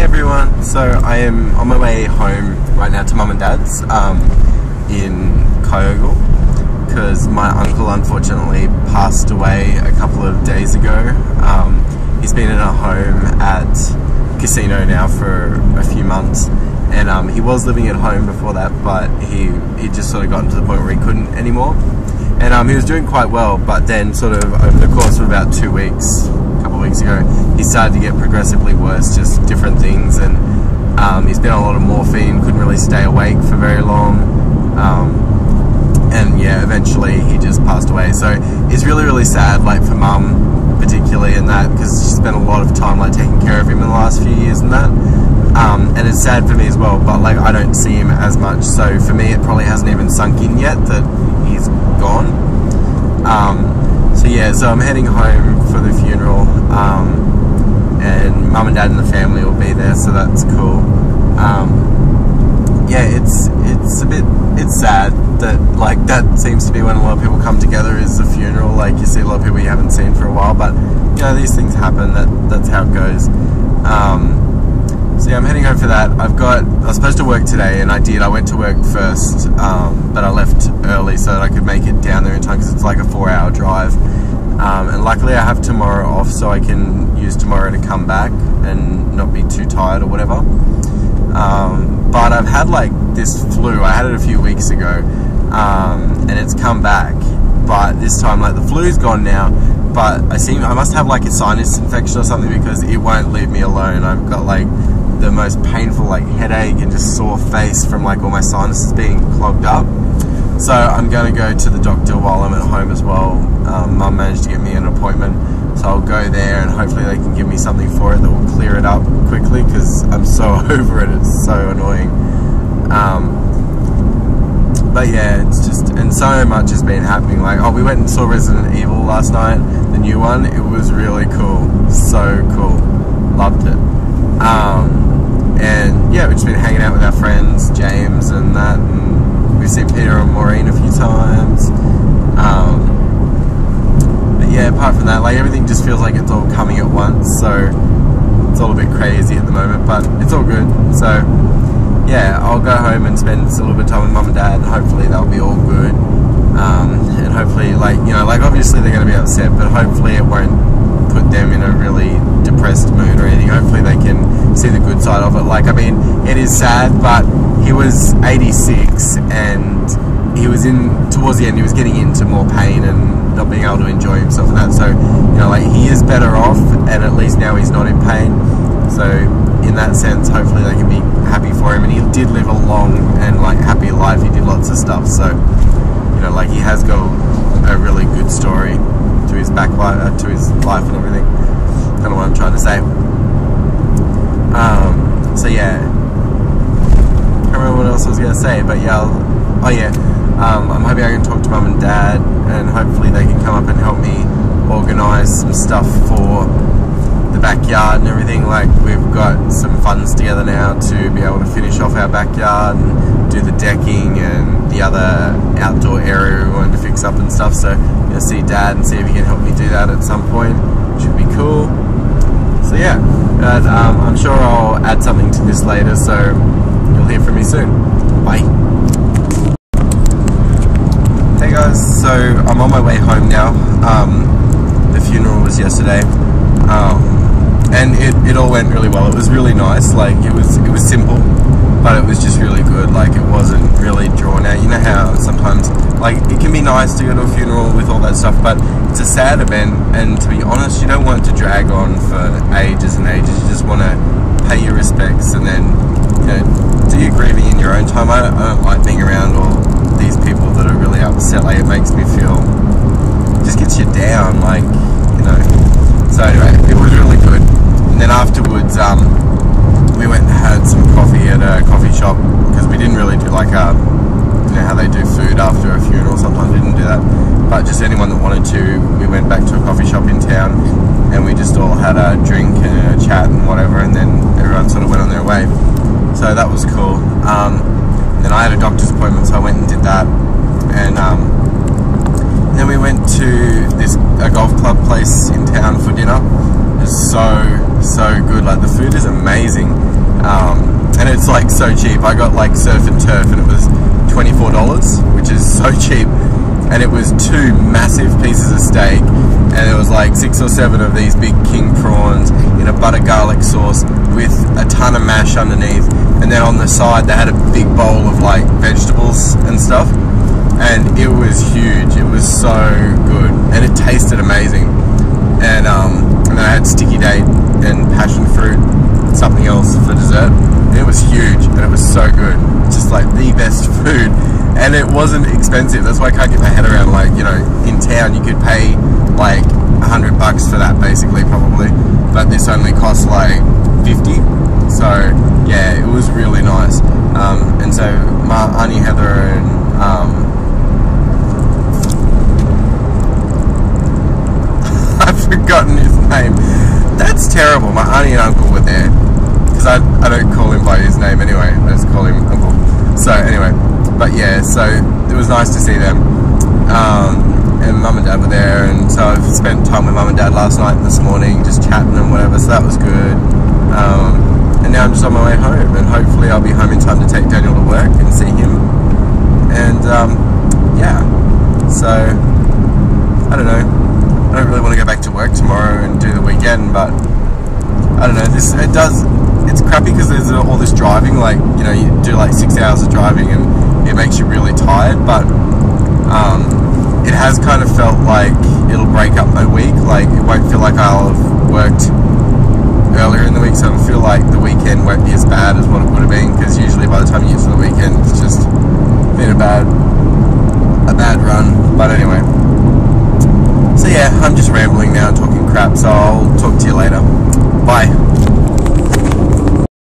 everyone, so I am on my way home right now to Mum and Dad's in Kyogle because my uncle unfortunately passed away a couple of days ago. He's been in a home at Casino now for a few months, and he was living at home before that, but he just sort of gotten to the point where he couldn't anymore, and he was doing quite well, but then sort of over the course of about 2 weeks, a couple of weeks ago, he started to get progressively worse, just different things, and he's been on a lot of morphine, couldn't really stay awake for very long, and yeah, eventually he just passed away. So it's really sad, like for Mum particularly, in that, because she spent a lot of time like taking care of him in the last few years and that, and it's sad for me as well, but like I don't see him as much, so for me it probably hasn't even sunk in yet that he's gone. So yeah, so I'm heading home for the funeral, and Mum and Dad and the family will be there, so that's cool. Yeah, it's sad that like that seems to be when a lot of people come together, is the funeral. Like you see a lot of people you haven't seen for a while, but you know, these things happen, that's how it goes. So yeah, I'm heading home for that. I was supposed to work today, and I did. I went to work first, but I left early so that I could make it down there in time, because it's like a 4-hour drive. And luckily I have tomorrow off, so I can use tomorrow to come back and not be too tired or whatever. But I've had like this flu. I had it a few weeks ago, and it's come back, but this time like the flu's gone now, but I must have like a sinus infection or something, because it won't leave me alone. I've got like the most painful like headache and just sore face from like all my sinuses being clogged up. So I'm going to go to the doctor while I'm at home as well. Mum managed to get me an appointment, so I'll go there and hopefully they can give me something for it that will clear it up quickly, because I'm so over it, it's so annoying. But yeah, it's just, and so much has been happening. Like, we went and saw Resident Evil last night, the new one. It was really cool, so cool, loved it. And yeah, we've just been hanging out with our friends, James and that, and we've seen Peter and Maureen a few times. But yeah, apart from that, like everything just feels like it's all coming at once, so it's all a bit crazy at the moment, but it's all good. So yeah, I'll go home and spend a little bit of time with Mum and Dad, and hopefully they'll be all good. And hopefully, like, you know, like obviously they're going to be upset, but hopefully it won't put them in a really depressed mood or anything. Hopefully they can see the good side of it. Like, I mean, it is sad, but he was 86, and he was towards the end, he was getting into more pain and not being able to enjoy himself and that. So, you know, like, he is better off, and at least now he's not in pain. So in that sense, hopefully they can be happy for him. And he did live a long and like happy life. He did lots of stuff, so you know, like he has got a really good story to his to his life and everything. Kind of what I'm trying to say. So yeah, can't remember what else I was going to say, but yeah, I'm hoping I can talk to Mum and Dad, and hopefully they can come up and help me organise some stuff for the backyard and everything. Like, we've got some funds together now to be able to finish off our backyard and do the decking and the other outdoor area we wanted to fix up and stuff. So I'm gonna see Dad and see if he can help me do that at some point. Should be cool. So yeah, but, I'm sure I'll add something to this later, so you'll hear from me soon. Bye. Hey guys, so I'm on my way home now. The funeral was yesterday. And it all went really well. It was really nice. Like, it was simple, but it was just really good. Like, it wasn't really drawn out. You know how sometimes, like, it can be nice to go to a funeral with all that stuff, but it's a sad event, and to be honest, you don't want it to drag on for ages and ages. You just want to pay your respects, and then, you know, do your grieving in your own time. I don't like being around all these people that are really upset. Like, it makes me feel, it just gets you down, like, you know. So anyway, it was really good. And then afterwards, we went and had some coffee at a coffee shop, because we didn't really do like you know how they do food after a funeral. Sometimes we didn't do that, but just anyone that wanted to, we went back to a coffee shop in town, and we just all had a drink and a chat and whatever, and then everyone sort of went on their way. So that was cool. Then I had a doctor's appointment, so I went and did that, and then we went to a golf club place in town for dinner. was so good. Like, the food is amazing, and it's like so cheap. I got like surf and turf, and it was $24, which is so cheap. And it was 2 massive pieces of steak, and there was like 6 or 7 of these big king prawns in a butter garlic sauce with a ton of mash underneath, and then on the side they had a big bowl of like vegetables and stuff, and it was huge. It was so good, and it tasted amazing. And then I had sticky date and passion fruit, something else for dessert, and it was huge, and it was so good. Just like the best food. And it wasn't expensive. That's why I can't get my head around, like, you know, in town you could pay like $100 for that basically, probably, but this only costs like 50. So yeah, it was really nice. And so my Auntie Heather and I've forgotten his name. That's terrible. My auntie and uncle were there, because I don't call him by his name anyway. I just call him uncle. So anyway. But yeah, so it was nice to see them, and mum and dad were there, and so I've spent time with mum and dad last night and this morning, just chatting and whatever, so that was good. And now I'm just on my way home, and hopefully I'll be home in time to take Daniel to work and see him. And yeah, so I don't know, I don't really want to go back to work tomorrow and do the weekend, but I don't know, it's crappy because there's all this driving, like, you know, you do like 6 hours of driving and it makes you really tired, but it has kind of felt like it'll break up my week. Like, it won't feel like I'll have worked earlier in the week, so it'll feel like the weekend won't be as bad as what it would have been, because usually by the time you get to the weekend it's just been a bad run. But anyway, so yeah, I'm just rambling now and talking crap, so I'll talk to you later. Bye.